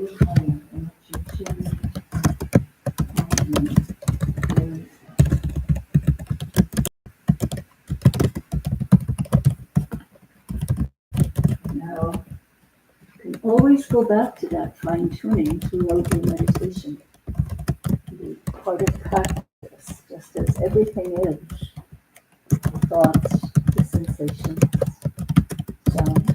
Now, you can always go back to that fine tuning throughout your meditation. Be part of practice, just as everything is. The thoughts, the sensations, sounds.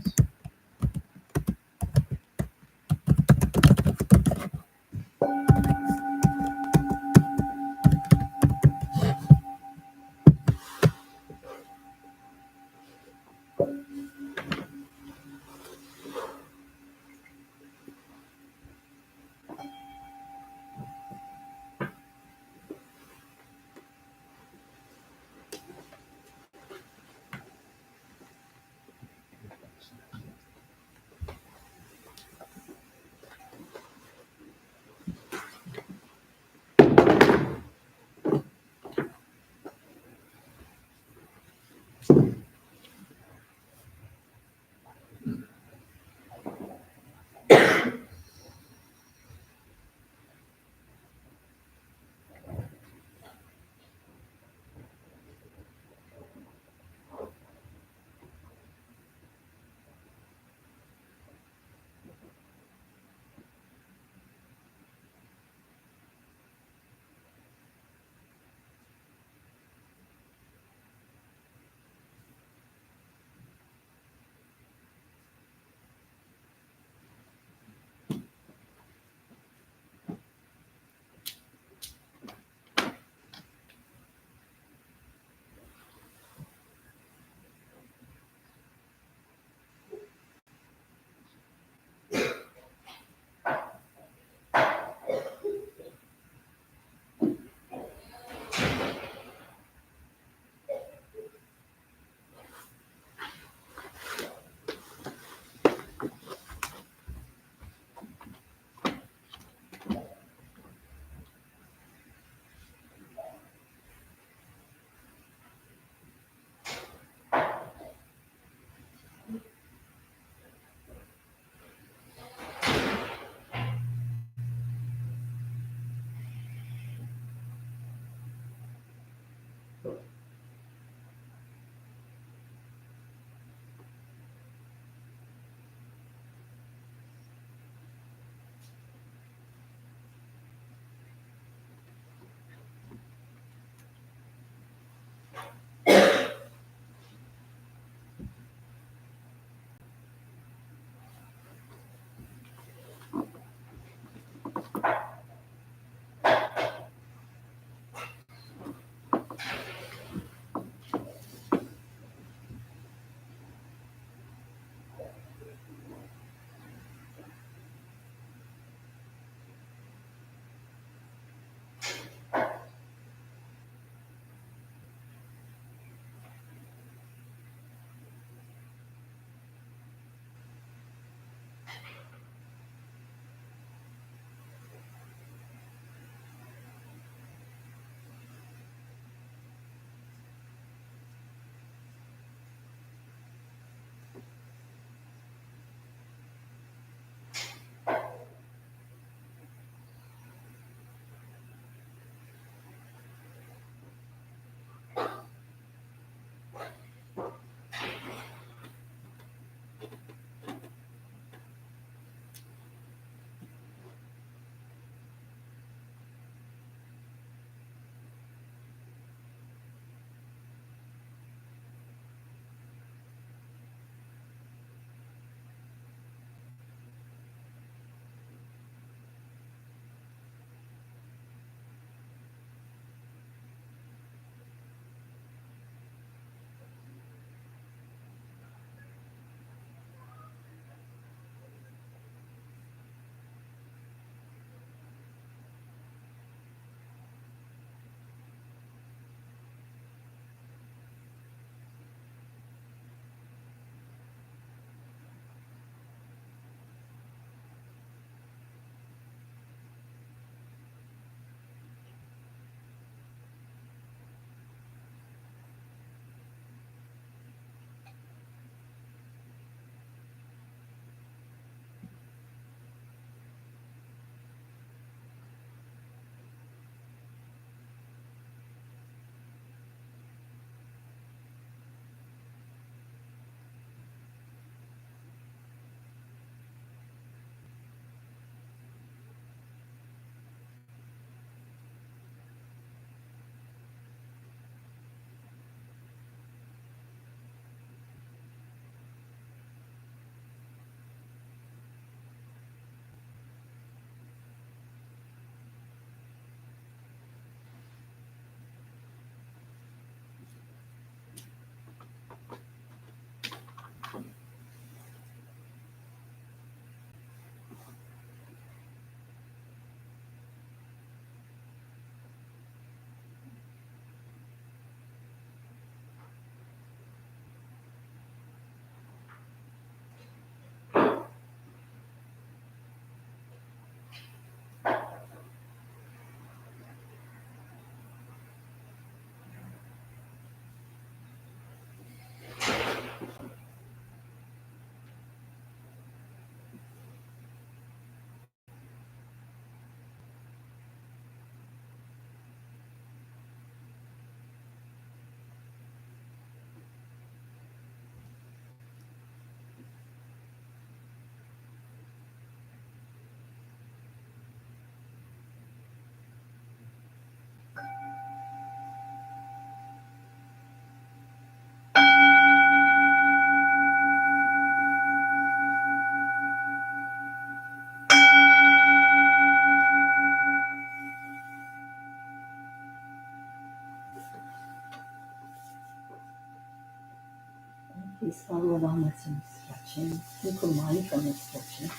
follow along with some stretching, simple mindfulness stretching.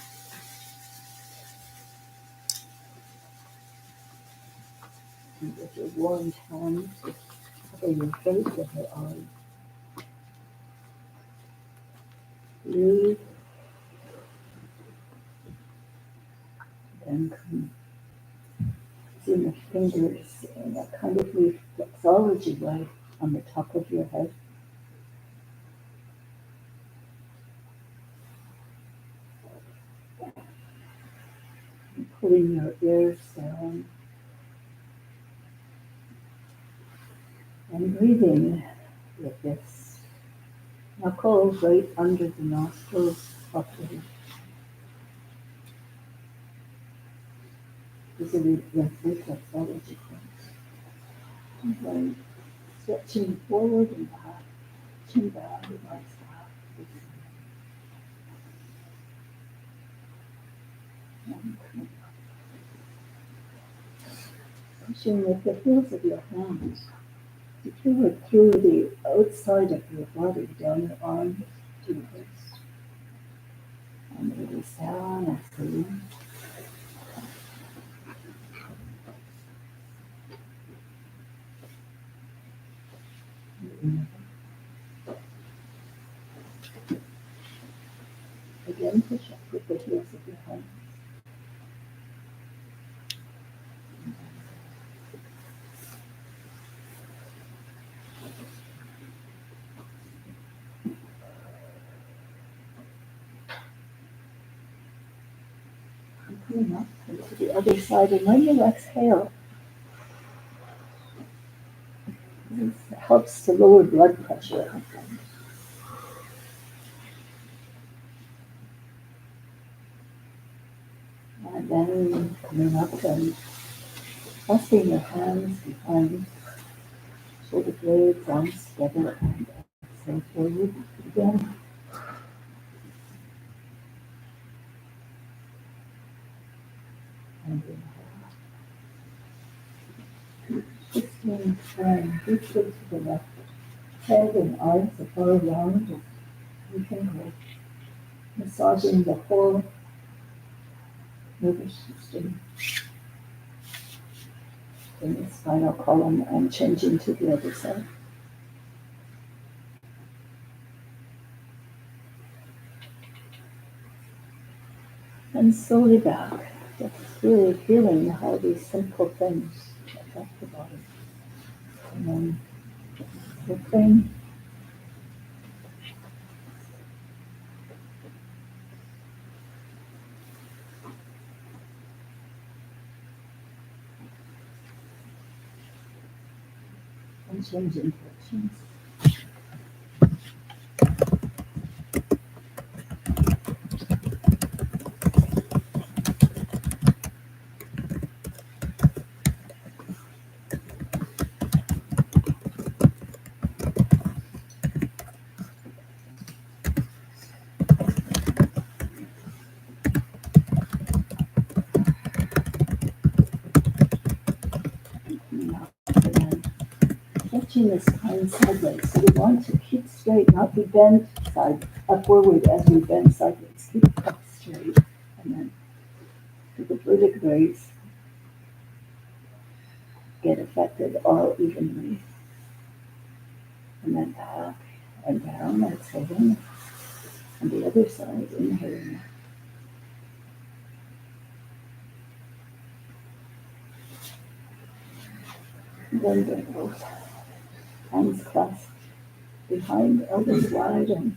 And with your warmed hands, just cover your face with your arms. Breathe. Then come using the fingers in a kind of reflexology way on the top of your head. And pulling your ears down. And breathing with this knuckle right under the nostrils of the head. These are the reflexology things. And then stretching forward and back, chin down, eyes back. And pushing with the heels of your hands. You feel it through the outside of your body, down your arms to your wrist. And release down, exhaling. Again, push up with the heels of your hands. And coming up to the other side, and when you exhale, this helps to lower blood pressure. And then coming up and pressing your hands behind shoulder blades, arms together, and exhale forward again. And inhale. Twisting and deeply to the left. Head and eyes are far around as you can go. Massaging the whole nervous system in the spinal column and changing to the other side. And slowly back, just really feeling how these simple things affect the body. And then slipping. And changing directions. Stretching the spine sideways. So we want to keep straight, not be bent forward as we bend sideways. Keep up straight. And then do the vertebrae get affected all evenly. And then back and down, exhaling. And the other side, inhaling. And then bring both hands clasped behind, elbows wide, and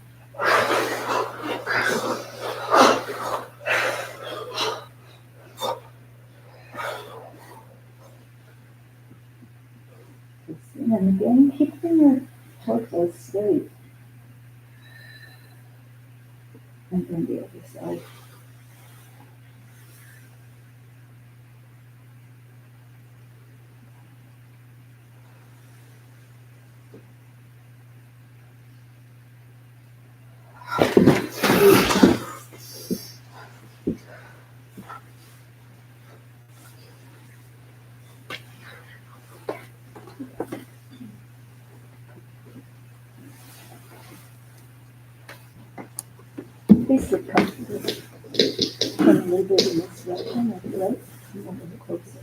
and again, keeping your torso straight. And then the other side. Please sit comfortably. Turn a little bit in this direction, like right, and a little closer.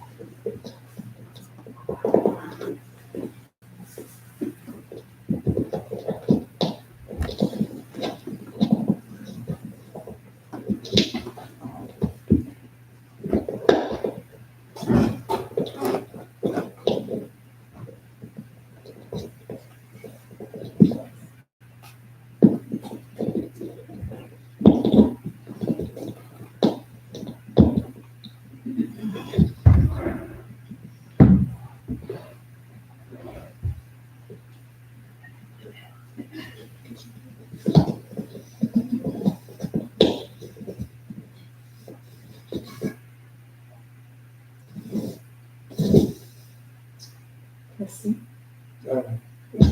Listen.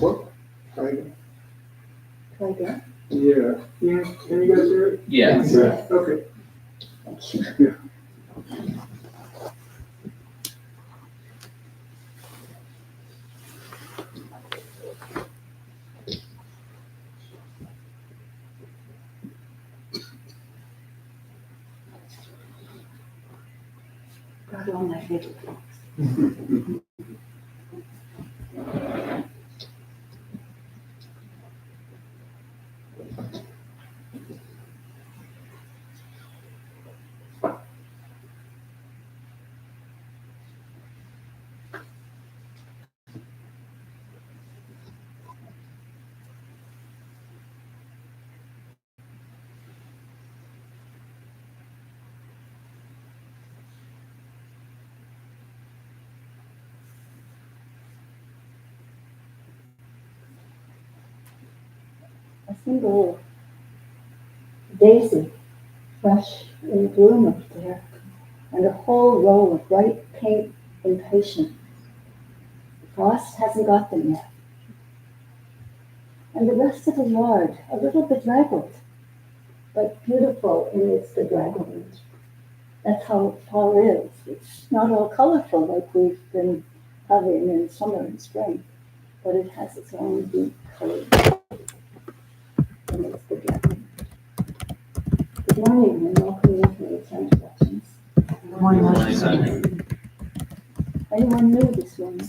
What? Try again. Try again. Yeah. Can you guys hear it? Yeah. Okay. Thank you. Yeah. Got all my little a single daisy fresh in bloom up there, and a whole row of bright pink impatient. Frost hasn't got them yet. And the rest of the yard, a little bedraggled, but beautiful in its bedragglement. That's how fall is. It's not all colorful like we've been having in summer and spring, but it has its own deep color in its bedragglement. Good morning and welcome into the Ten Directions. Good morning. Anyone new this morning?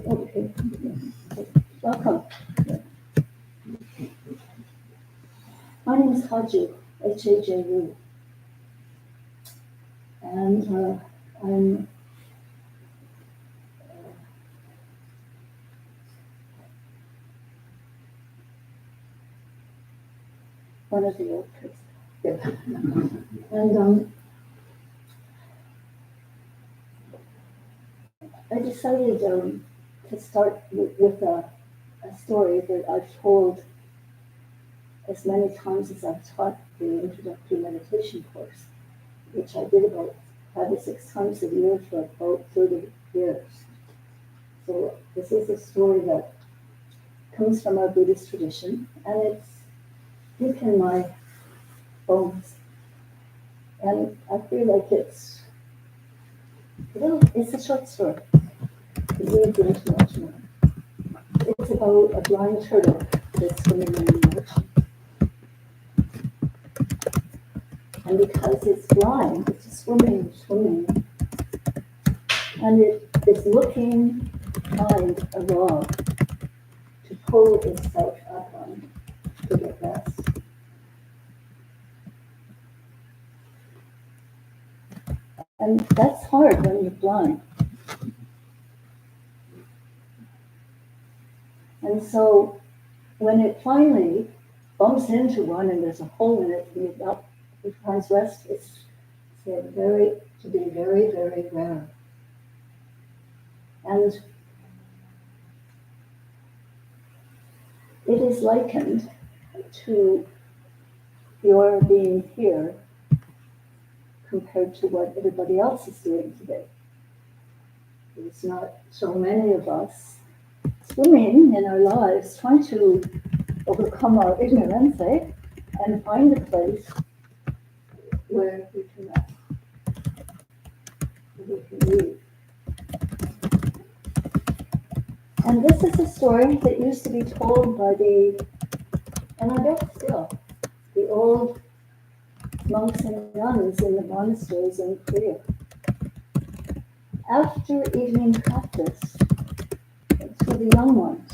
Okay. Welcome. My name is Haju, H-A-J-U. And I'm one of the old kids. Yeah. And I decided to start with a story that I've told as many times as I've taught the introductory meditation course, which I did about 5 or 6 times a year for about 30 years. So this is a story that comes from our Buddhist tradition, and it's deep in my bones. And I feel like it's a short story. It reads into much more. It's about a blind turtle that's swimming in the ocean. And because it's blind, it's just swimming, and it is looking to find a log to pull itself up on to get rest. And that's hard when you're blind. And so when it finally bumps into one and there's a hole in it and it finds rest, it's very, very rare. And it is likened to your being here compared to what everybody else is doing today. There's not so many of us swimming in our lives, trying to overcome our ignorance, and find a place where we can rest, where we can breathe. And this is a story that used to be told by and I guess still, the old monks and nuns in the monasteries in Korea. After evening practice, it's for the young ones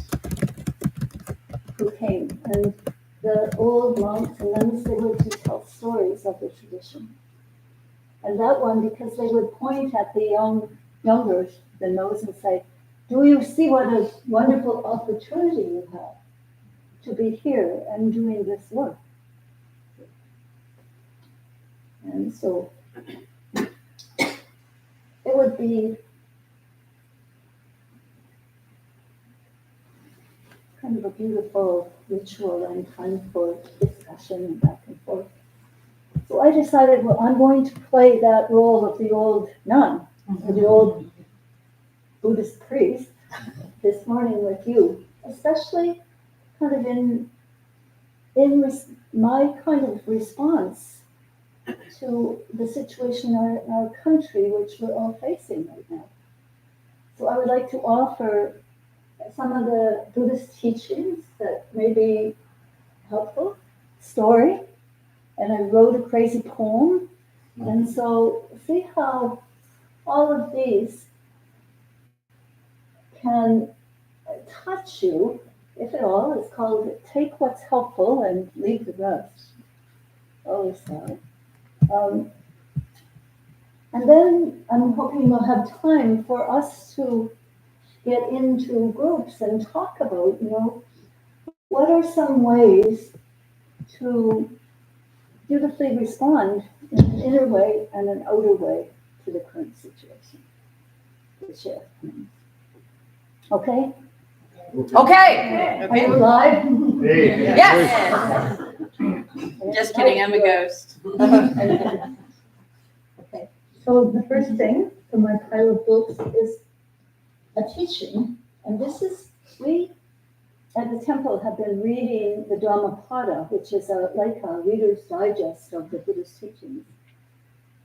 who came, and the old monks and nuns, they would just tell stories of the tradition. And that one, because they would point at the younger, the nose, and say, "Do you see what a wonderful opportunity you have to be here and doing this work?" And so it would be kind of a beautiful ritual and time for discussion and back and forth. So I decided, well, I'm going to play that role of the old nun, or the old Buddhist priest this morning with you, especially kind of in my kind of response to the situation in our country, which we're all facing right now. So I would like to offer some of the Buddhist teachings that may be helpful, story, and I wrote a crazy poem. And so see how all of these can touch you, if at all. It's called Take What's Helpful and Leave the Rest. Always sad. And then I'm hoping we'll have time for us to get into groups and talk about, what are some ways to beautifully respond in an inner way and an outer way to the current situation. Okay? Okay. Are you live? Yes. Just kidding, I'm a ghost. Okay. So the first thing from my pile of books is a teaching, and this is, we at the temple have been reading the Dhammapada, which is like a Reader's Digest of the Buddhist teachings,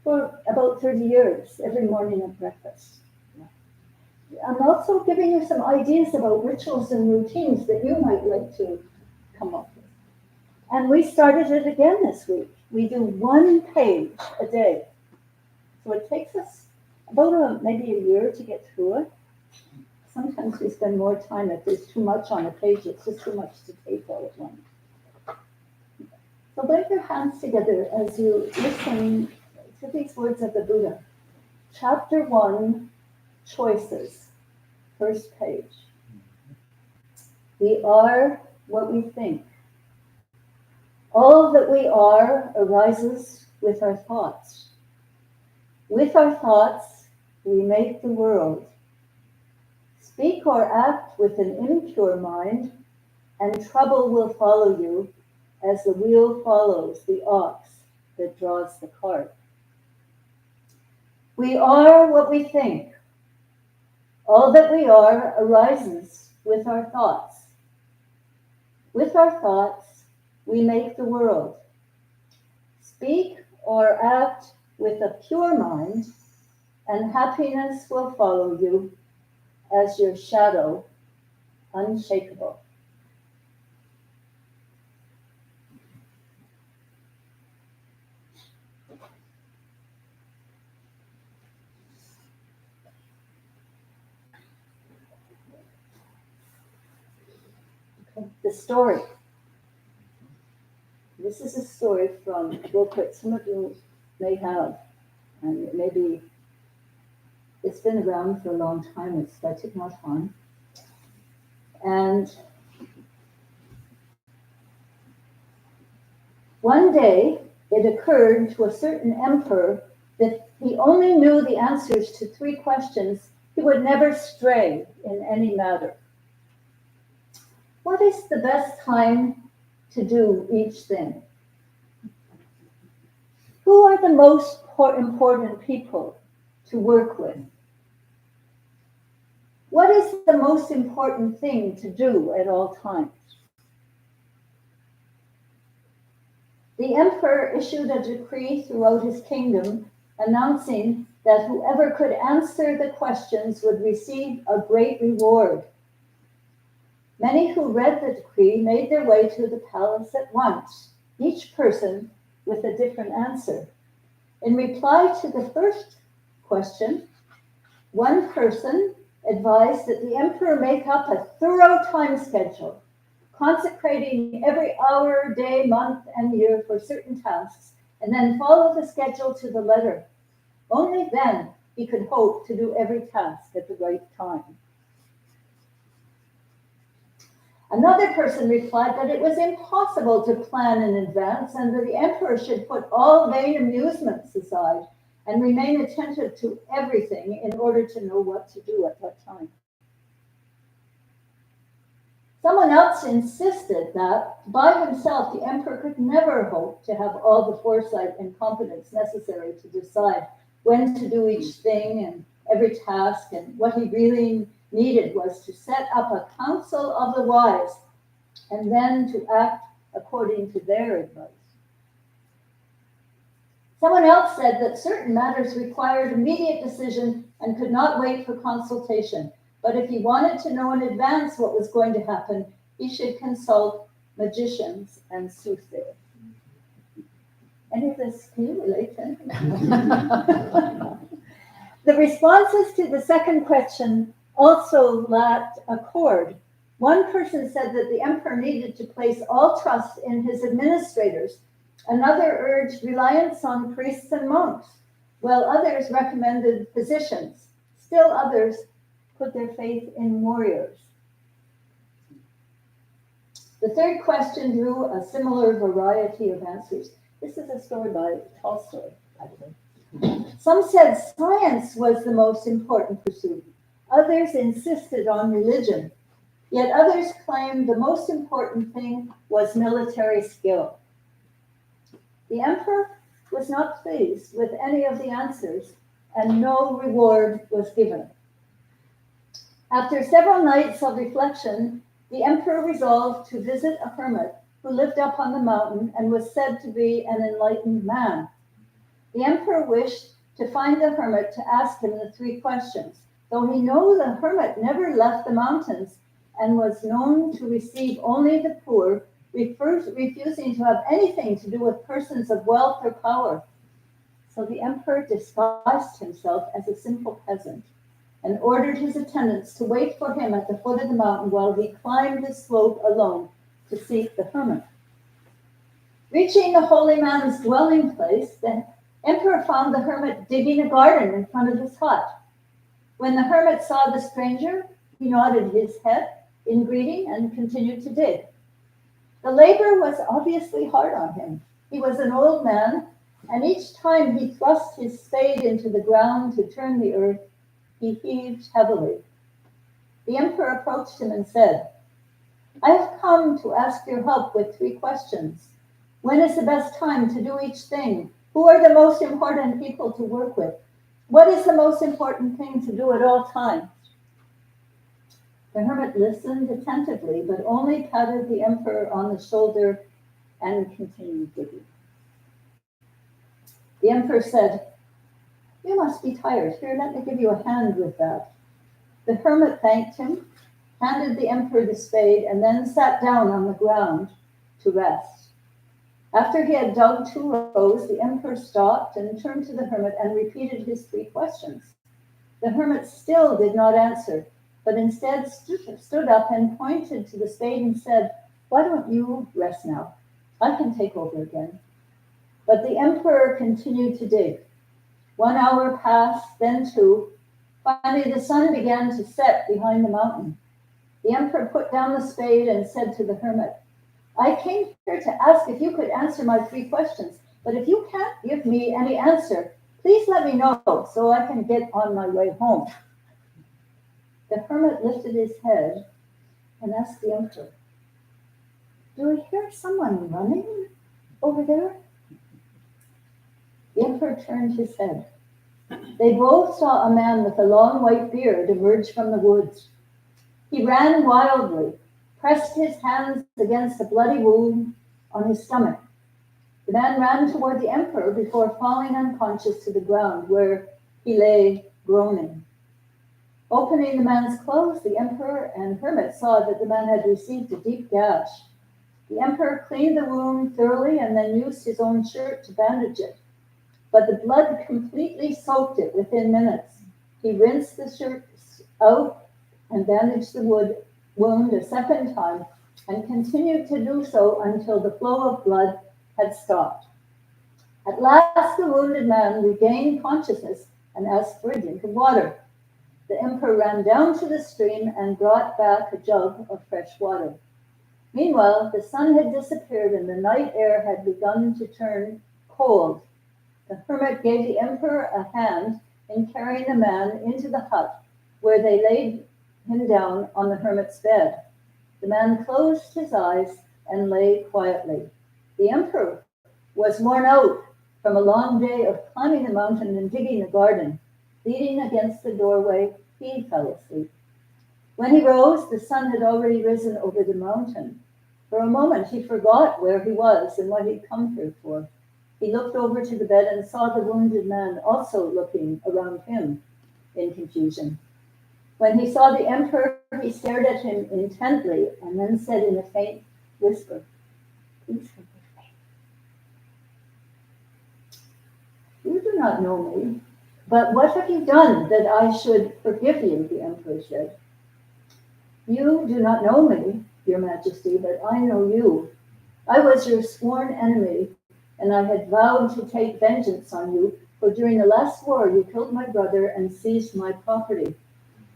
for about 30 years, every morning at breakfast. I'm also giving you some ideas about rituals and routines that you might like to come up with. And we started it again this week. We do 1 page a day. So it takes us about maybe a year to get through it. Sometimes we spend more time if there's too much on a page. It's just too much to take all at once. So put your hands together as you listen to these words of the Buddha. Chapter 1, Choices, first page. We are what we think. All that we are arises with our thoughts. With our thoughts, we make the world. Speak or act with an impure mind, and trouble will follow you as the wheel follows the ox that draws the cart. We are what we think. All that we are arises with our thoughts. With our thoughts, we make the world. Speak or act with a pure mind, and happiness will follow you as your shadow, unshakable. Okay. The story. This is a story from a book that some of you may have, and maybe it's been around for a long time. It's by Thich Nhat Hanh. And one day, it occurred to a certain emperor that he only knew the answers to 3 questions. He would never stray in any matter. What is the best time to do each thing? Who are the most important people to work with? What is the most important thing to do at all times? The emperor issued a decree throughout his kingdom announcing that whoever could answer the questions would receive a great reward. Many who read the decree made their way to the palace at once, each person with a different answer. In reply to the first question, one person advised that the emperor make up a thorough time schedule, consecrating every hour, day, month, and year for certain tasks, and then follow the schedule to the letter. Only then he could hope to do every task at the right time. Another person replied that it was impossible to plan in advance and that the emperor should put all vain amusements aside and remain attentive to everything in order to know what to do at what time. Someone else insisted that by himself the emperor could never hope to have all the foresight and competence necessary to decide when to do each thing and every task, and what he really needed was to set up a council of the wise and then to act according to their advice. Someone else said that certain matters required immediate decision and could not wait for consultation. But if he wanted to know in advance what was going to happen, he should consult magicians and soothsayers. Any of this, can you relate to anything? The responses to the second question also lacked accord. One person said that the emperor needed to place all trust in his administrators. Another urged reliance on priests and monks, while others recommended physicians. Still others put their faith in warriors. The third question drew a similar variety of answers. This is a story by Tolstoy, by the way. Some said science was the most important pursuit. Others insisted on religion. Yet others claimed the most important thing was military skill. The emperor was not pleased with any of the answers, and no reward was given. After several nights of reflection, the emperor resolved to visit a hermit who lived up on the mountain and was said to be an enlightened man. The emperor wished to find the hermit to ask him the three questions, though he knew the hermit never left the mountains and was known to receive only the poor, refusing to have anything to do with persons of wealth or power. So the emperor disguised himself as a simple peasant and ordered his attendants to wait for him at the foot of the mountain while he climbed the slope alone to seek the hermit. Reaching the holy man's dwelling place, the emperor found the hermit digging a garden in front of his hut. When the hermit saw the stranger, he nodded his head in greeting and continued to dig. The labor was obviously hard on him. He was an old man, and each time he thrust his spade into the ground to turn the earth, he heaved heavily. The emperor approached him and said, "I have come to ask your help with three questions. When is the best time to do each thing? Who are the most important people to work with? What is the most important thing to do at all times?" The hermit listened attentively, but only patted the emperor on the shoulder and continued digging. The emperor said, "You must be tired. Here, let me give you a hand with that." The hermit thanked him, handed the emperor the spade, and then sat down on the ground to rest. After he had dug 2 rows, the emperor stopped and turned to the hermit and repeated his 3 questions. The hermit still did not answer, but instead stood up and pointed to the spade and said, "Why don't you rest now? I can take over again." But the emperor continued to dig. 1 hour passed, then 2. Finally, the sun began to set behind the mountain. The emperor put down the spade and said to the hermit, "I came here to ask if you could answer my 3 questions, but if you can't give me any answer, please let me know so I can get on my way home." The hermit lifted his head and asked the emperor, "Do I hear someone running over there?" The emperor turned his head. They both saw a man with a long white beard emerge from the woods. He ran wildly, pressed his hands against a bloody wound on his stomach. The man ran toward the emperor before falling unconscious to the ground, where he lay groaning. Opening the man's clothes, the emperor and hermit saw that the man had received a deep gash. The emperor cleaned the wound thoroughly and then used his own shirt to bandage it. But the blood completely soaked it within minutes. He rinsed the shirt out and bandaged the wound a second time and continued to do so until the flow of blood had stopped. At last, the wounded man regained consciousness and asked for a drink of water. The emperor ran down to the stream and brought back a jug of fresh water. Meanwhile, the sun had disappeared and the night air had begun to turn cold. The hermit gave the emperor a hand in carrying the man into the hut, where they laid him down on the hermit's bed. The man closed his eyes and lay quietly. The emperor was worn out from a long day of climbing the mountain and digging the garden. Leaning against the doorway, he fell asleep. When he rose, the sun had already risen over the mountain. For a moment, he forgot where he was and what he'd come here for. He looked over to the bed and saw the wounded man also looking around him in confusion. When he saw the emperor, he stared at him intently and then said in a faint whisper, "Please forgive me. You do not know me, but what have you done that I should forgive you?" the emperor said. "You do not know me, your majesty, but I know you. I was your sworn enemy, and I had vowed to take vengeance on you, for during the last war you killed my brother and seized my property.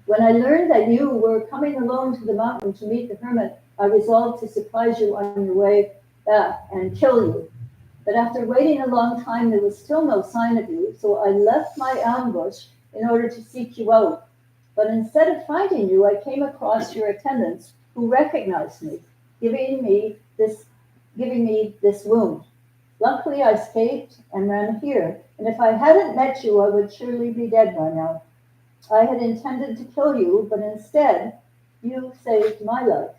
When I learned that you were coming alone to the mountain to meet the hermit, I resolved to surprise you on your way back and kill you. But after waiting a long time, there was still no sign of you, so I left my ambush in order to seek you out. But instead of finding you, I came across your attendants who recognized me, giving me this wound. Luckily, I escaped and ran here, and if I hadn't met you, I would surely be dead by now. I had intended to kill you, but instead, you saved my life.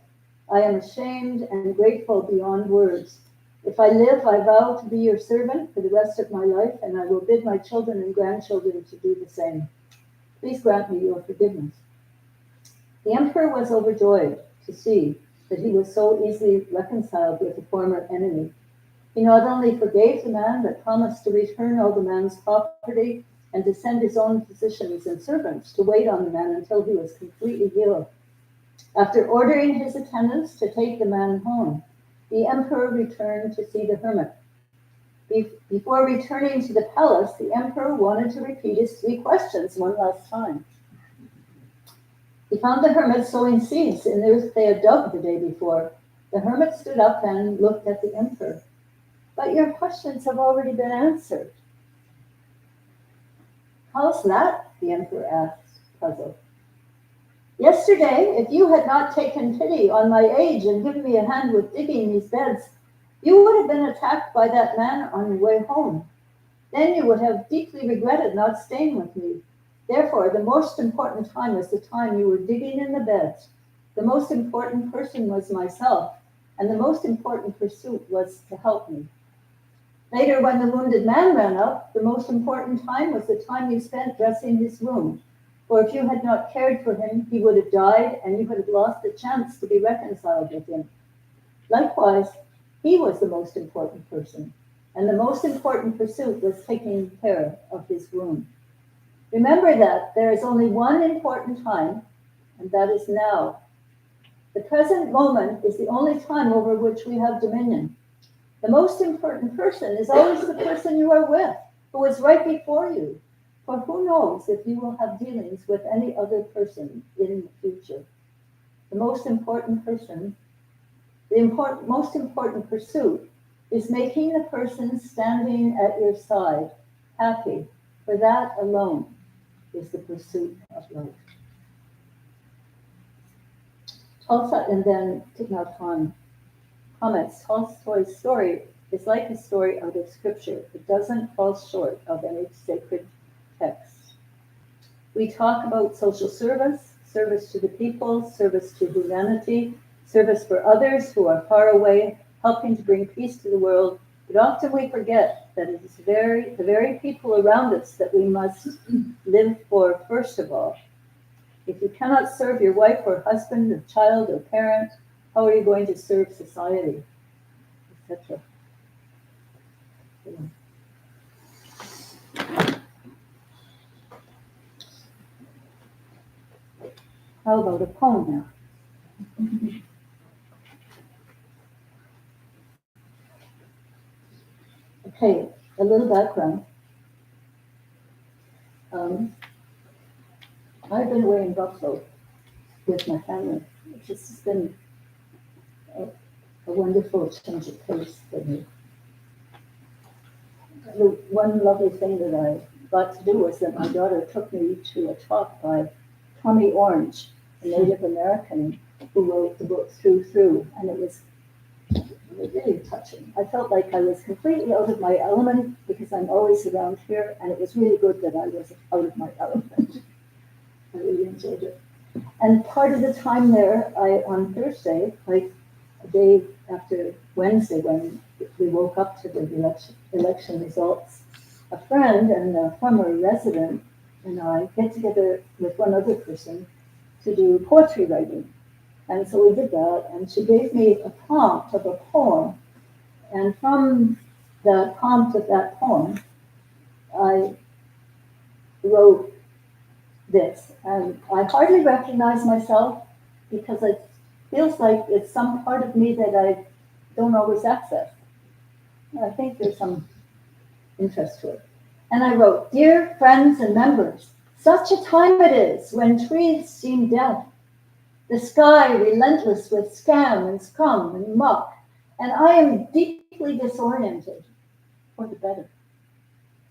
I am ashamed and grateful beyond words. If I live, I vow to be your servant for the rest of my life, and I will bid my children and grandchildren to do the same. Please grant me your forgiveness." The emperor was overjoyed to see that he was so easily reconciled with a former enemy. He not only forgave the man, but promised to return all the man's property and to send his own physicians and servants to wait on the man until he was completely healed. After ordering his attendants to take the man home, the emperor returned to see the hermit. Before returning to the palace, the emperor wanted to repeat his 3 questions one last time. He found the hermit sowing seeds in the earth they had dug the day before. The hermit stood up and looked at the emperor. "But your questions have already been answered." "How's that?" the emperor asked, puzzled. "Yesterday, if you had not taken pity on my age and given me a hand with digging these beds, you would have been attacked by that man on your way home. Then you would have deeply regretted not staying with me. Therefore, the most important time was the time you were digging in the beds. The most important person was myself, and the most important pursuit was to help me. Later, when the wounded man ran up, the most important time was the time you spent dressing his wound. For if you had not cared for him, he would have died, and you would have lost the chance to be reconciled with him. Likewise, he was the most important person, and the most important pursuit was taking care of his wound. Remember that there is only one important time, and that is now. The present moment is the only time over which we have dominion. The most important person is always the person you are with, who is right before you. For who knows if you will have dealings with any other person in the future. The most important person, most important pursuit is making the person standing at your side happy, for that alone is the pursuit of life. And then Thich Nhat Hanh comments, Tolstoy's story is like a story out of scripture. It doesn't fall short of any sacred text. We talk about social service, service to the people, service to humanity, service for others who are far away, helping to bring peace to the world. But often we forget that it is the very people around us that we must live for first of all. If you cannot serve your wife or husband or child or parent, how are you going to serve society, etc.? How about a poem now? Okay, a little background. I've been away in Buffalo with my family. This has been a wonderful change of pace for me. The one lovely thing that I got to do was that my daughter took me to a talk by Tommy Orange, a Native American who wrote the book Through, and it was really touching. I felt like I was completely out of my element because I'm always around here, and it was really good that I was out of my element. I really enjoyed it. And part of the time there, on Thursday, like a day after Wednesday when we woke up to the election results, a friend and a former resident and I get together with one other person to do poetry writing. And so we did that, and she gave me a prompt of a poem. And from the prompt of that poem, I wrote this. And I hardly recognize myself because it feels like it's some part of me that I don't always access. I think there's some interest to it. And I wrote, "Dear friends and members, such a time it is when trees seem deaf, the sky relentless with scam and scum and muck, and I am deeply disoriented for the better.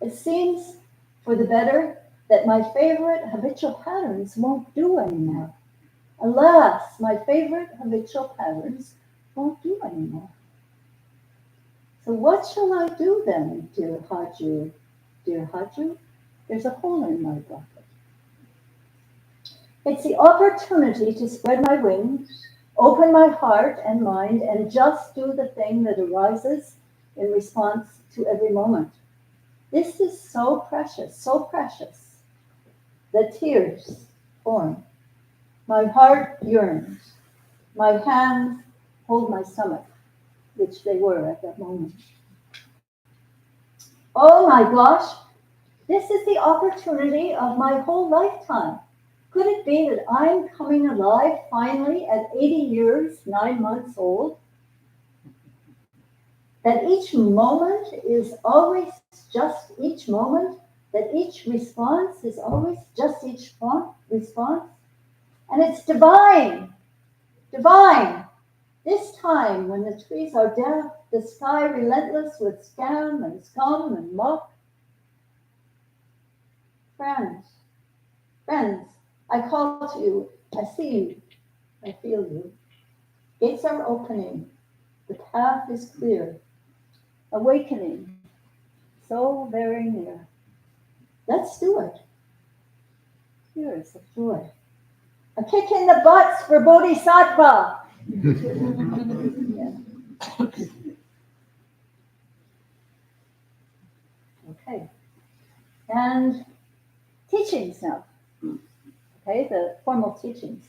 It seems for the better that my favorite habitual patterns won't do anymore. Alas, my favorite habitual patterns won't do anymore. So what shall I do then, dear Haju? Dear Haju, there's a hole in my bucket. It's the opportunity to spread my wings, open my heart and mind, and just do the thing that arises in response to every moment. This is so precious, that tears form. My heart yearns. My hands hold my stomach, which they were at that moment. Oh my gosh, this is the opportunity of my whole lifetime. Could it be that I'm coming alive finally at 80 years, 9 months old? That each moment is always just each moment? That each response is always just each response? And it's divine, divine. This time when the trees are deaf, the sky relentless with scam and scum and muck. Friends, I call to you, I see you, I feel you. Gates are opening, the path is clear. Awakening, so very near. Let's do it. Tears of joy. A kick in the butts for Bodhisattva. Yeah. Okay. And teachings now. Okay, the formal teachings.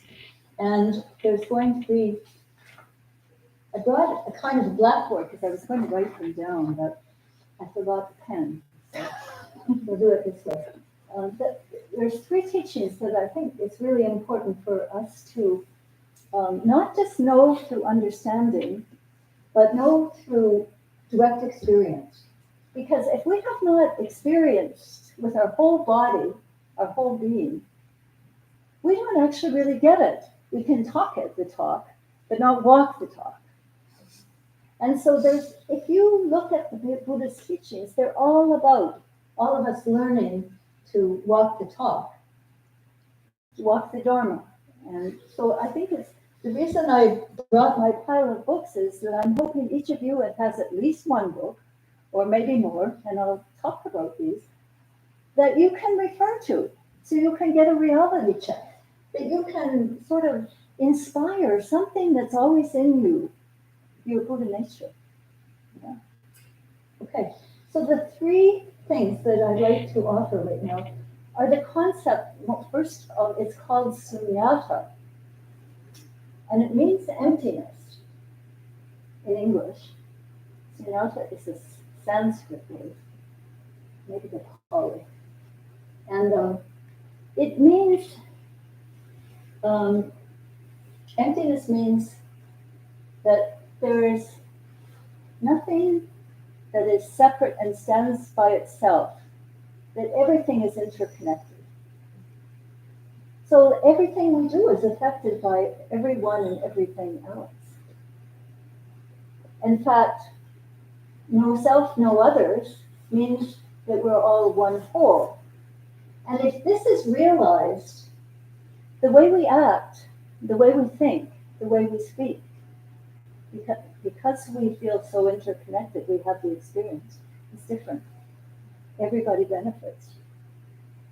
And there's going to be, I brought a kind of blackboard because I was going to write them down, but I forgot the pen. So we'll do it this way. There's 3 teachings that I think it's really important for us to not just know through understanding, but know through direct experience. Because if we have not experienced with our whole body, our whole being, we don't actually really get it. We can talk it, the talk, but not walk the talk. And so if you look at the Buddhist teachings, they're all about all of us learning to walk the talk, to walk the Dharma. And so I think it's the reason I brought my pile of books is that I'm hoping each of you has at least one book, or maybe more, and I'll talk about these, that you can refer to, so you can get a reality check, that you can sort of inspire something that's always in you, your Buddha nature. Yeah. Okay, so the 3 things that I'd like to offer right now are the concept, well, first of all, it's called sunyata, and it means emptiness in English. Sunyata is a Sanskrit word, maybe the Pali. And it means, emptiness means that there is nothing that is separate and stands by itself, that everything is interconnected. So everything we do is affected by everyone and everything else. In fact, no self, no others means that we're all one whole. And if this is realized, the way we act, the way we think, the way we speak, because we feel so interconnected, we have the experience, it's different. Everybody benefits.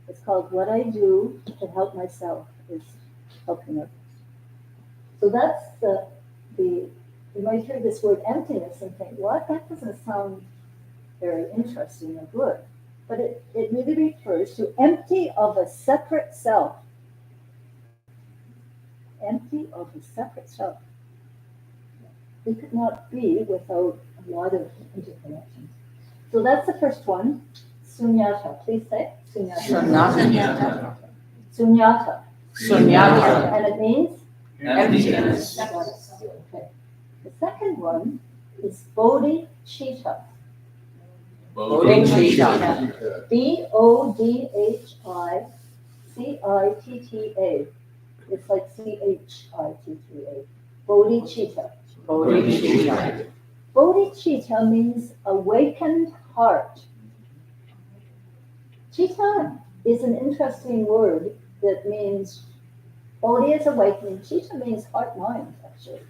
It's called what I do to help myself is helping others. So that's you might hear this word emptiness and think, what? That doesn't sound very interesting or good. But it really refers to empty of a separate self. Empty of a separate self. We could not be without a lot of interconnections. So that's the first one. Sunyata. Please say sunyata. Sunyata. Sunyata. Sunyata. And it means? Emptiness. Okay. The second one is bodhicitta. Bodhicitta. Bodhicitta. It's like Chitta. Bodhicitta. Bodhicitta. Bodhicitta means awakened heart. Chitta is an interesting word that means bodhi is awakening. Chitta means heart-mind, actually.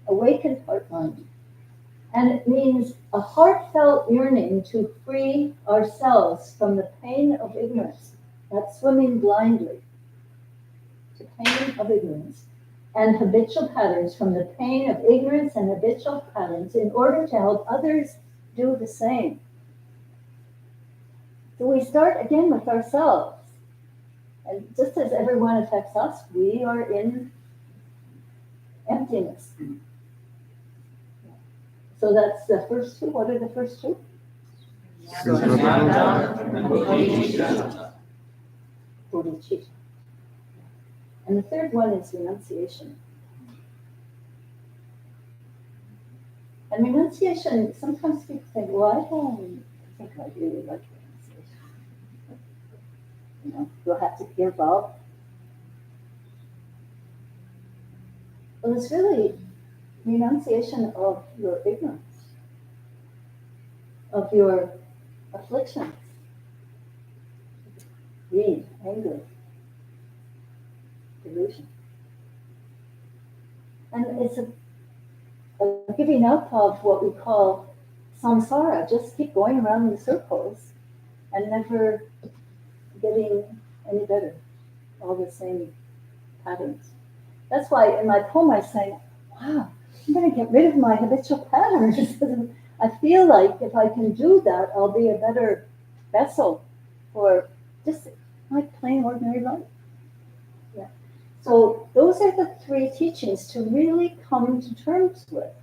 Awakened heart-mind. And it means a heartfelt yearning to free ourselves from the pain of ignorance. That's swimming blindly to pain of ignorance and habitual patterns, from the pain of ignorance and habitual patterns, in order to help others do the same. So we start again with ourselves. And just as everyone affects us, we are in emptiness. So that's the first two. What are the first two? Bodhicitta. And the third one is renunciation. And renunciation, sometimes people think, well, I don't think I really like renunciation. You know, you'll have to give up. Well, it's really renunciation of your ignorance, of your afflictions, greed, anger, delusion. And it's a giving up of what we call samsara, just keep going around in circles and never getting any better, all the same patterns. That's why in my poem I say, wow, I'm going to get rid of my habitual patterns. I feel like if I can do that, I'll be a better vessel for just like plain ordinary life. Yeah. So those are the three teachings to really come to terms with: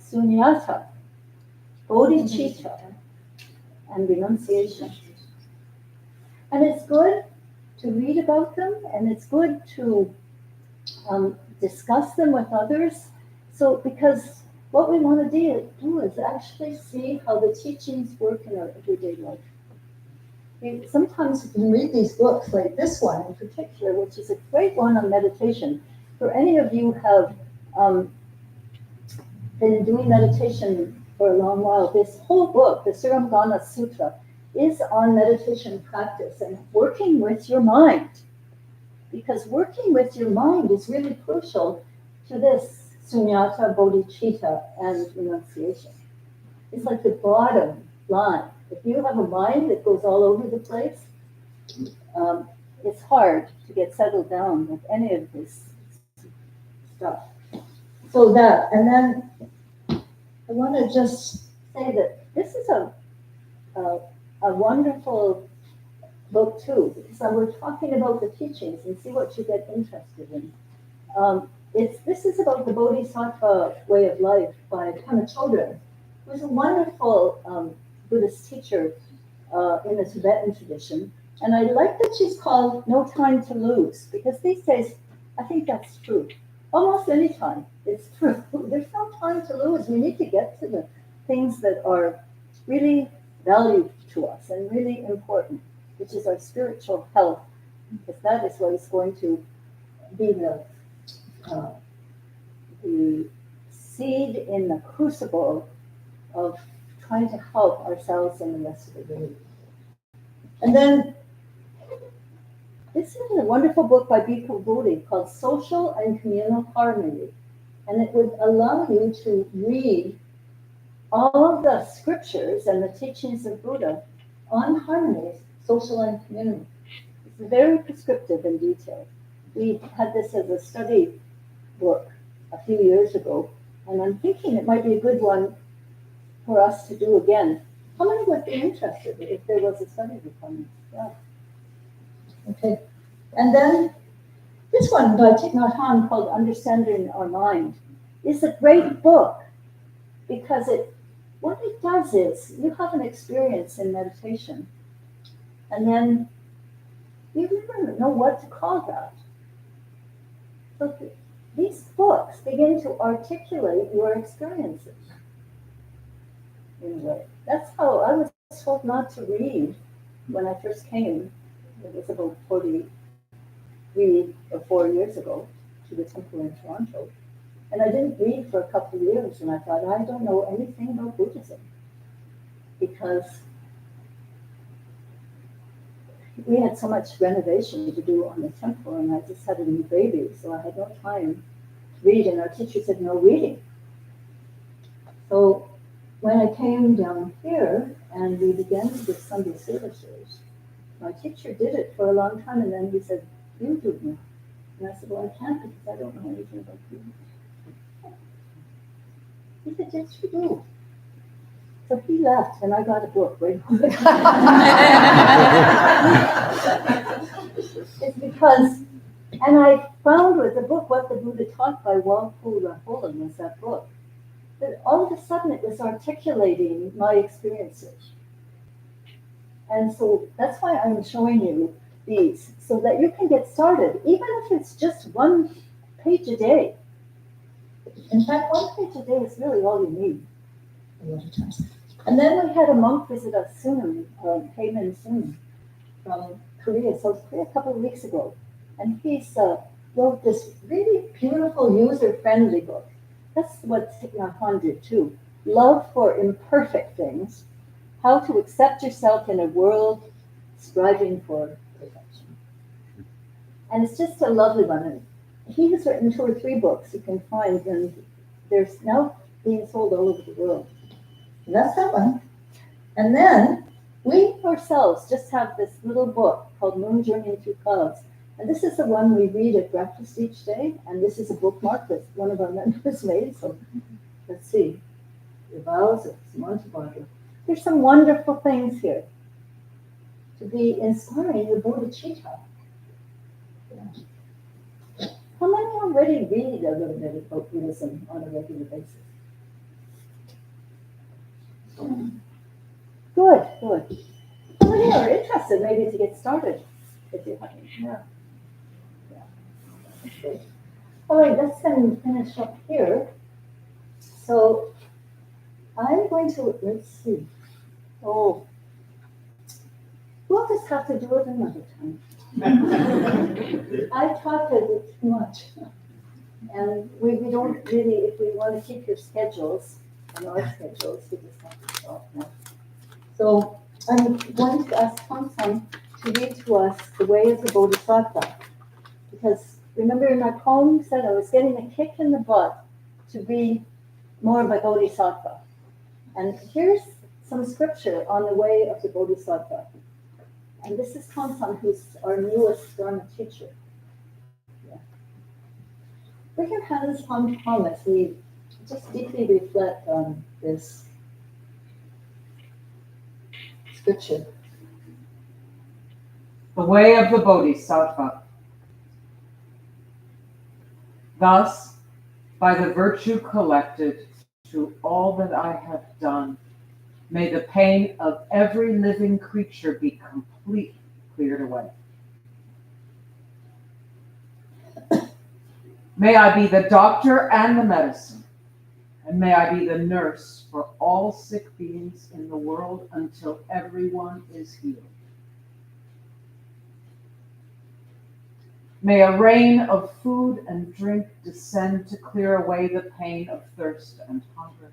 sunyata, bodhicitta, and renunciation. And it's good to read about them, and it's good to discuss them with others. So, because what we want to do is actually see how the teachings work in our everyday life. Sometimes you can read these books, like this one in particular, which is a great one on meditation. For any of you have been doing meditation for a long while, this whole book, the Siramgana Sutra, is on meditation practice and working with your mind. Because working with your mind is really crucial to this sunyata, bodhicitta, and renunciation. It's like the bottom line. If you have a mind that goes all over the place, it's hard to get settled down with any of this stuff. So that, and then I want to just say that this is a wonderful book too, because we're talking about the teachings and see what you get interested in. This is about the Bodhisattva way of life by Pema Chodron, who's a wonderful Buddhist teacher in the Tibetan tradition. And I like that she's called No Time to Lose, because these days, I think that's true. Almost any time, it's true. There's no time to lose. We need to get to the things that are really valued to us and really important, which is our spiritual health, because that is what is going to be the seed in the crucible of trying to help ourselves and the rest of the world. And then this is a wonderful book by Bhikkhu Bodhi called Social and Communal Harmony. And it would allow you to read all of the scriptures and the teachings of Buddha on harmony, social and communal. It's very prescriptive and detailed. We had this as a study book a few years ago, and I'm thinking it might be a good one for us to do again. How many would be interested if there was a study book on this? Yeah. Okay. And then this one by Thich Nhat Hanh called Understanding Our Mind is a great book because what it does is you have an experience in meditation and then you never know what to call that. So these books begin to articulate your experiences in a way. That's how I was told not to read when I first came. It was about 43 or 4 years ago to the temple in Toronto. And I didn't read for a couple of years, and I thought, I don't know anything about Buddhism. Because we had so much renovation to do on the temple, and I just had a new baby, so I had no time to read, and our teacher said, no reading. So when I came down here, and we began with Sunday services, my teacher did it for a long time, and then he said, you do it now. And I said, well, I can't because I don't know anything about Buddhism. He said, yes, you do. So he left, and I got a book right away. It's because, and I found with the book what the Buddha taught by Walpo Rahola was that book. That all of a sudden it was articulating my experiences. And so that's why I'm showing you these, so that you can get started, even if it's just 1 page a day. In fact, 1 page a day is really all you need a lot of times. And then we had a monk visit us soon, Heyman Soon, from Korea, South Korea, a couple of weeks ago. And he's wrote this really beautiful, user-friendly book. That's what Thich Nhat Hanh did too. Love for Imperfect Things, How to Accept Yourself in a World Striving for Perfection. And it's just a lovely one. And he has written 2 or 3 books you can find, and they're now being sold all over the world. And that's that one. And then we ourselves just have this little book called Moon Journey Through Clouds. And this is the one we read at breakfast each day. And this is a bookmark that one of our members made. So let's see. The vows of Samantha Bhadra. There's some wonderful things here to be inspiring the Bodhicitta. Yeah. How many already read a little bit about Buddhism on a regular basis? Good, good. How many are interested maybe to get started? If you haven't, yeah. Okay. All right, let's then finish up here. So I'm going to, let's see. Oh, we'll just have to do it another time. I talked a bit too much. And we don't really, if we want to keep your schedules and our schedules, we just have to stop now. So I'm going to ask Tom to read to us the way of the Bodhisattva. Because remember in my poem said I was getting a kick in the butt to be more of a Bodhisattva. And here's some scripture on the way of the Bodhisattva. And this is Tom, who's our newest Dharma teacher. Yeah. Put your hands on palm as we just deeply reflect on this scripture. The way of the Bodhisattva. Thus, by the virtue collected through all that I have done, may the pain of every living creature be completely cleared away. May I be the doctor and the medicine, and may I be the nurse for all sick beings in the world until everyone is healed. May a rain of food and drink descend to clear away the pain of thirst and hunger.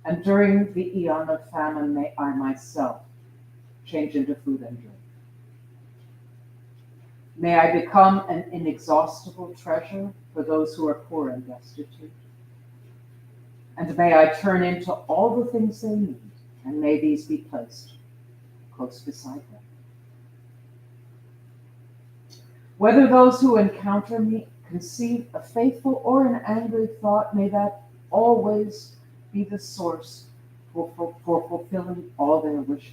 And during the eon of famine, may I myself change into food and drink. May I become an inexhaustible treasure for those who are poor and destitute. And may I turn into all the things they need, and may these be placed close beside them. Whether those who encounter me conceive a faithful or an angry thought, may that always be the source for fulfilling all their wishes.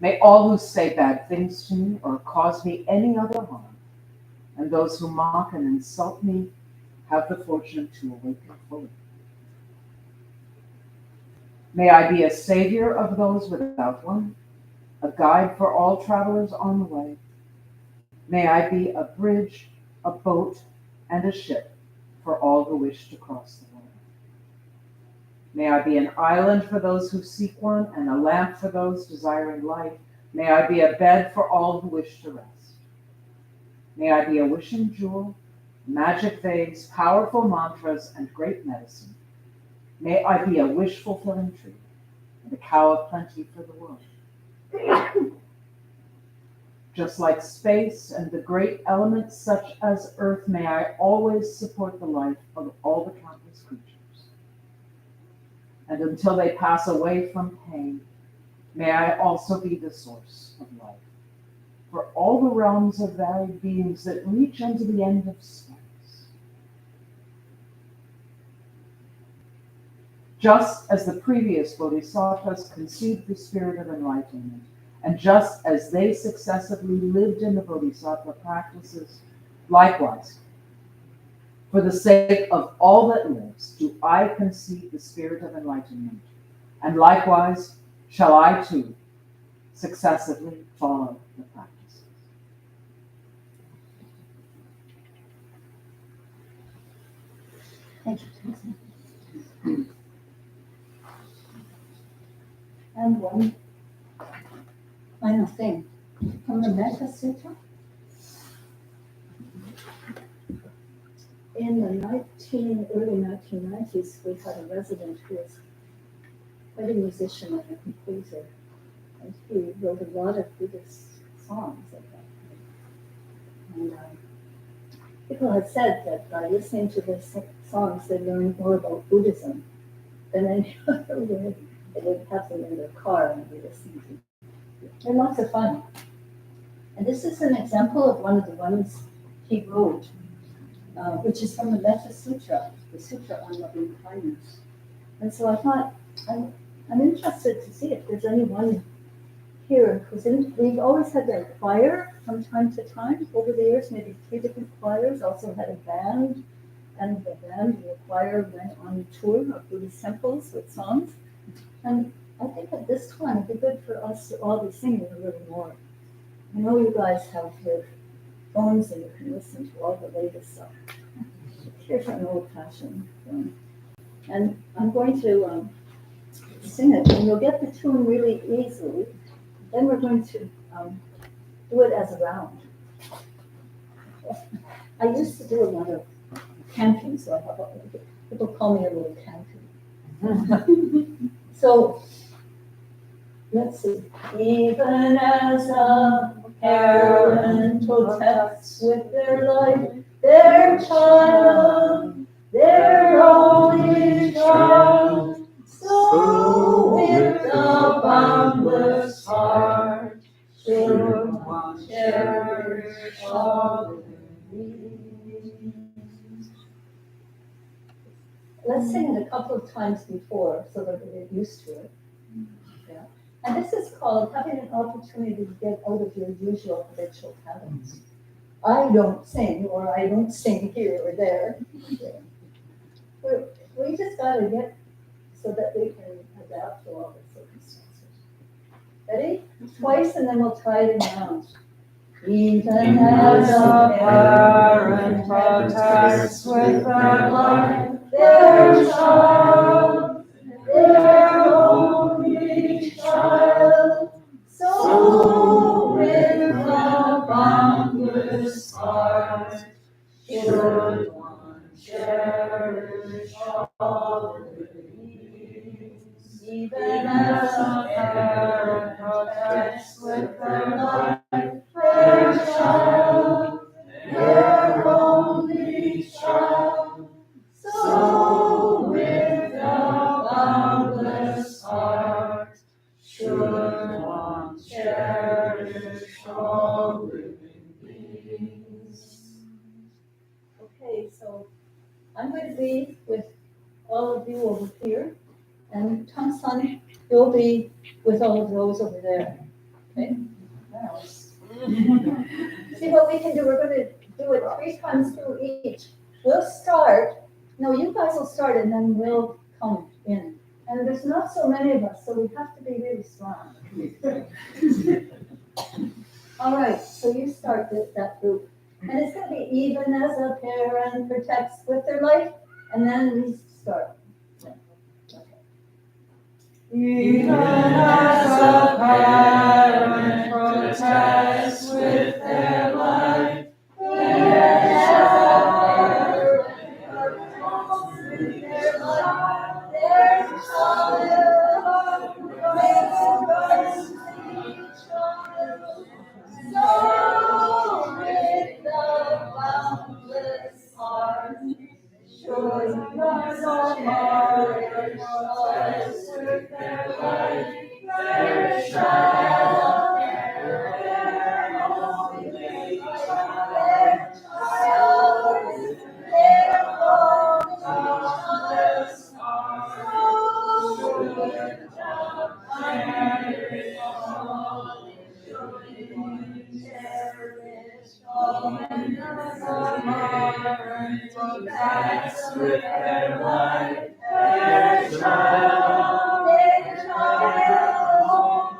May all who say bad things to me or cause me any other harm, and those who mock and insult me, have the fortune to awaken fully. May I be a savior of those without one, a guide for all travelers on the way. May I be a bridge, a boat, and a ship for all who wish to cross the water. May I be an island for those who seek one, and a lamp for those desiring light. May I be a bed for all who wish to rest. May I be a wishing jewel, magic vase, powerful mantras, and great medicine. May I be a wish-fulfilling tree, and a cow of plenty for the world. Just like space and the great elements such as earth, may I always support the life of all the countless creatures. And until they pass away from pain, may I also be the source of life for all the realms of varied beings that reach unto the end of space. Just as the previous bodhisattvas conceived the spirit of enlightenment, and just as they successively lived in the bodhisattva practices, likewise, for the sake of all that lives, do I conceive the spirit of enlightenment, and likewise shall I too successively follow the practices. Thank you. And one final thing from the Metta Sutta. In the early 1990s, we had a resident who was quite a musician and a composer, and he wrote a lot of Buddhist songs at that time. And people had said that by listening to the songs, they learned more about Buddhism than any other way. They would have them in their car and be listening to. They're lots of fun. And this is an example of one of the ones he wrote, which is from the Metta Sutra, the Sutra on Loving Kindness. And so I thought, I'm interested to see if there's anyone here who's in. We've always had a choir from time to time over the years, maybe 3 different choirs, also had a band, and the band and the choir went on a tour of Buddhist temples with songs. And I think at this time it'd be good for us to all be singing a little more. I know you guys have your phones and you can listen to all the latest stuff. Here's an old-fashioned one. And I'm going to sing it, and you'll get the tune really easily. Then we're going to do it as a round. I used to do a lot of camping, so I thought people call me a little camping. So let's see. Even as a parent protects with their life their child, their only child, so with a boundless heart should one cherish all their needs. Let's sing it a couple of times before so that we get used to it. Yeah. And this is called having an opportunity to get out of your usual habitual habits. I don't sing, or I don't sing here or there. We just gotta get so that we can adapt to all the circumstances. Ready? Twice, and then we'll try it in rounds. Even as a parent protects with their life their child, their only child, so with the boundless heart should one cherish all things. Even as a parent protects with their life their child, their only child, so with a boundless heart should one cherish all living beings. Okay, so I'm going to be with all of you over here, and Tang-san, you'll be with all of those over there. Okay? Now, see what we can do. We're going to do it 3 times through each. We'll start. No, you guys will start, and then we'll come in. And there's not so many of us, so we have to be really strong. All right, so you start that group. And it's going to be even as a parent protects with their life, and then we start. Even as a parent protects with their life their child, their child, so with the boundless heart should rise on cherish with their life their child, their only child, their boundless heart should cherish all and as a parent protects with their life their child, their child,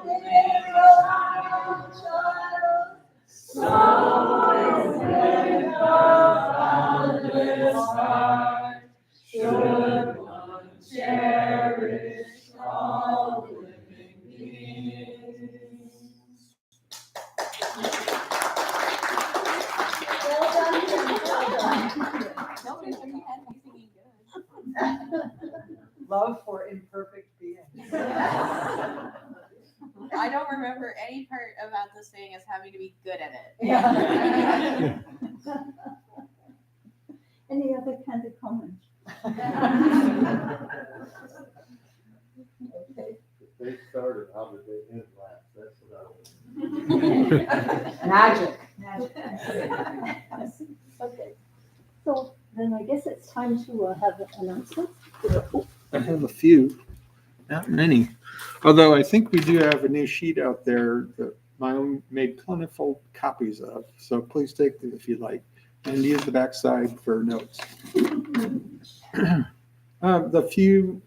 so with the boundless heart should one cherish all living beings. Well done. Nobody's looking at me singing good. Love for imperfect beings. I don't remember any part about this thing as having to be good at it. Yeah. Any other kind of comments? Okay. They started, how did they end last? That's what I Magic. Okay. So then I guess it's time to have announcements. I have a few, not many. Although I think we do have a new sheet out there that my own made plentiful copies of. So please take it if you like, and use the backside for notes. The few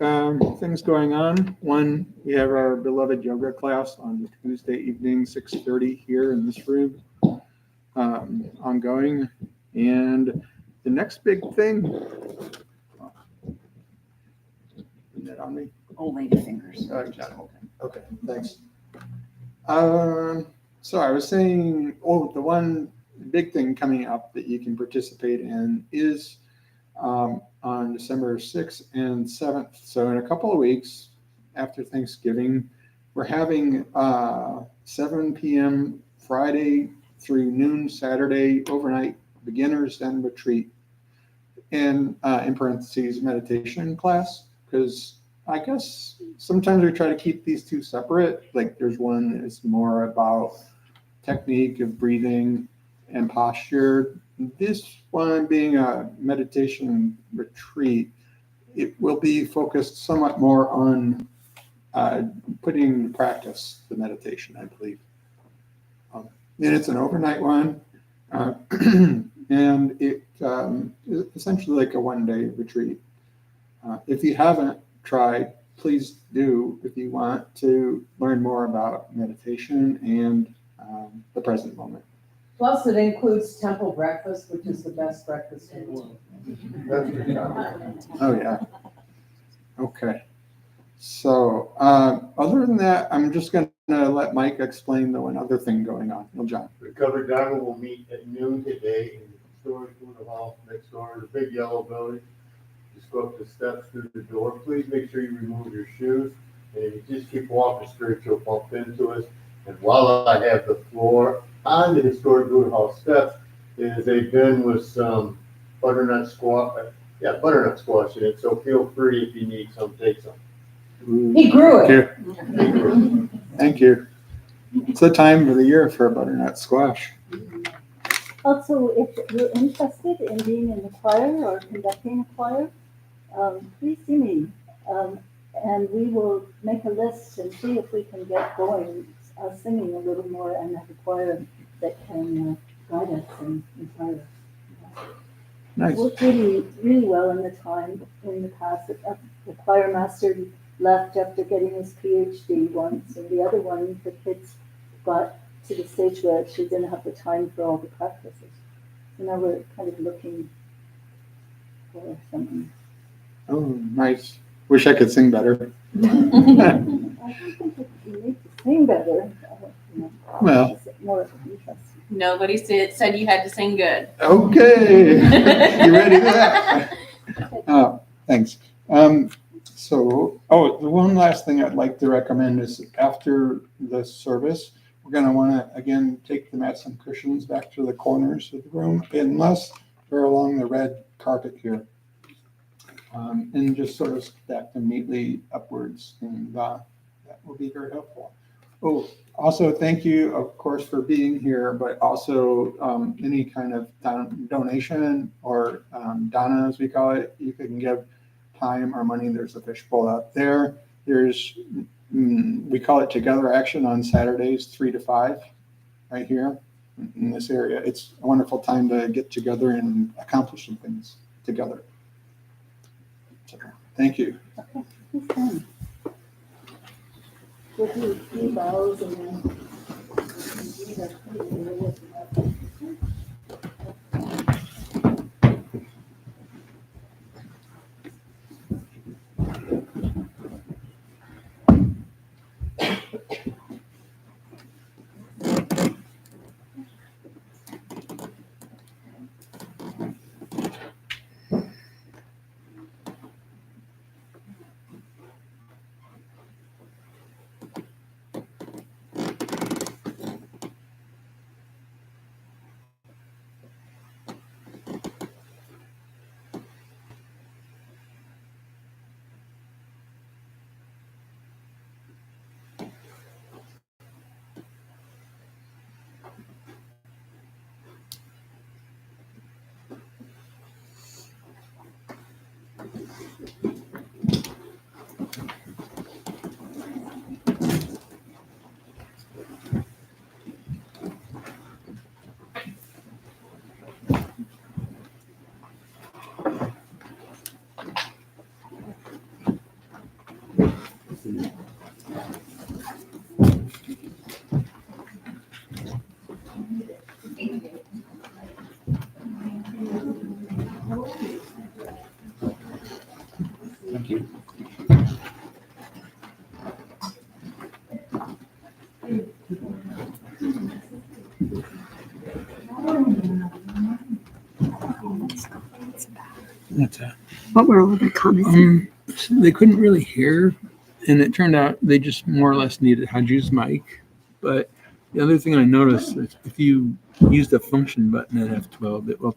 things going on. One, we have our beloved yoga class on Tuesday evening, 6:30 here in this room, ongoing. And the next big thing, put that on me. Old lady fingers. Okay, thanks. So I was saying, the one big thing coming up that you can participate in is on December 6th and 7th. So in a couple of weeks after Thanksgiving, we're having 7 p.m. Friday through noon Saturday overnight beginners and retreat, and in parentheses meditation class, because I guess sometimes we try to keep these two separate. Like there's one that's more about technique of breathing and posture. This one being a meditation retreat, it will be focused somewhat more on putting into practice the meditation, I believe. And it's an overnight one, and it is essentially like a one-day retreat. If you haven't tried, please do if you want to learn more about meditation and the present moment. Plus, it includes temple breakfast, which is the best breakfast in the world. That's for sure. Oh, yeah. Okay. So, other than that, I'm just going to let Mike explain the one other thing going on. Well, John. Recovery Dharma will meet at noon today in the storage room hall next door, the big yellow building. Just go up the steps through the door. Please make sure you remove your shoes. And if you just keep walking straight, you'll bump into us. And while I have the floor on the historic Good Hall steps, is a bin with some butternut squash in it. So feel free if you need some, take some. He grew it. Thank you. Thank you. It's the time of the year for butternut squash. Also, if you're interested in being in the choir or conducting a choir, please see me. And we will make a list and see if we can get going, singing a little more and have a choir that can guide us and inspire us. Nice. Worked really, really well in the past. The choir master left after getting his PhD once, and the other one, the kids got to the stage where she didn't have the time for all the practices. So now we're kind of looking for something. Oh, nice. Wish I could sing better. I don't think that you need to sing better. Well. It's more interesting. Nobody said you had to sing good. Okay. You ready for that? Thanks. The one last thing I'd like to recommend is after the service, we're going to want to, again, take the mats and cushions back to the corners of the room, unless they're along the red carpet here. And just sort of stack them neatly upwards, and that will be very helpful. Oh, also, thank you, of course, for being here, but also any kind of donation or dana, as we call it, you can give time or money. There's a fishbowl out there. There's, we call it Together Action on Saturdays, 3 to 5, right here in this area. It's a wonderful time to get together and accomplish some things together. So, thank you. Okay, who's done? We'll do 3 bows and then. Thank you. What's that? What were all the comments? They couldn't really hear, and it turned out they just more or less needed Haju's mic. But the other thing I noticed is if you use the function button at F12, it will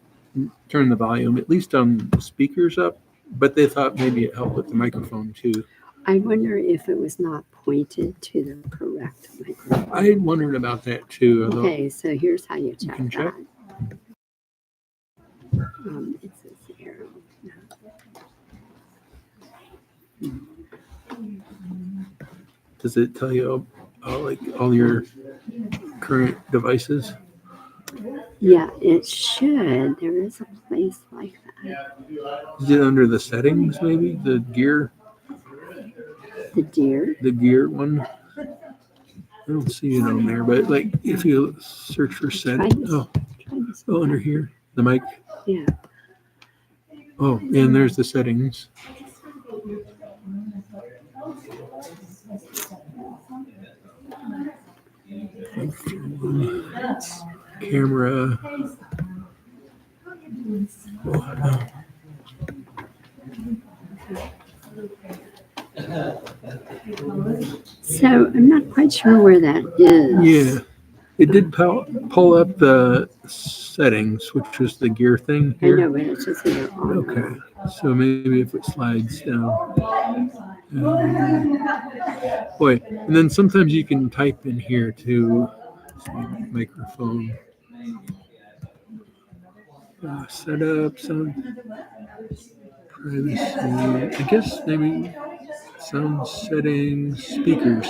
turn the volume, at least on the speakers, up. But they thought maybe it helped with the microphone too. I wonder if it was not pointed to the correct microphone. I wondered about that too. Although Okay, so here's how you check can check. that. It says arrow. Does it tell you like all your current devices? Yeah, it should. There is a place like that. Is it under the settings, maybe? The gear The deer. one? I don't see it on there, but like if you search for settings, Try this. under here, the mic. Yeah. Oh, and there's the settings. Camera. Oh, So I'm not quite sure where that is. yeah. It did pull up the settings, which was the gear thing I here. know, but it's just either on or Okay, so maybe if it slides down. Boy, and then sometimes you can type in here too. Microphone. Setup, sound, privacy. I guess maybe sound settings, speakers.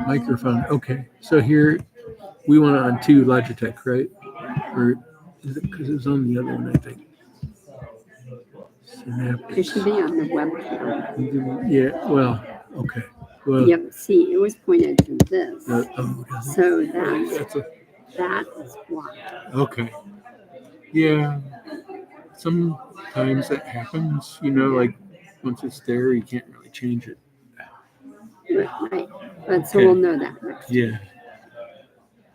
Microphone. Okay, so here we want it on 2 Logitech, right? Or is it because it's on the other one? I think. it should be on the webcam. Yeah. Well. Okay. Well. Yep. See, it was pointed to this. Does So it? that That's is why. okay. Yeah. Sometimes that happens. Like once it's there, you can't really change it. Right. But so Okay. we'll know that next. Yeah.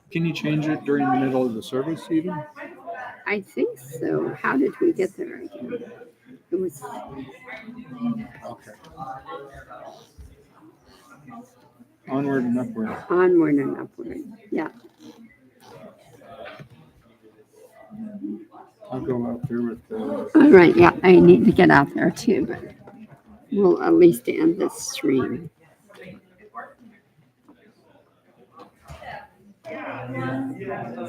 Can you change it during the middle of the service even? I think so. How did we get there again? It was Okay. Onward and upward. onward and upward. Yeah. I'll go out there with the. All right. Yeah. I need to get out there too, but we'll at least end this stream.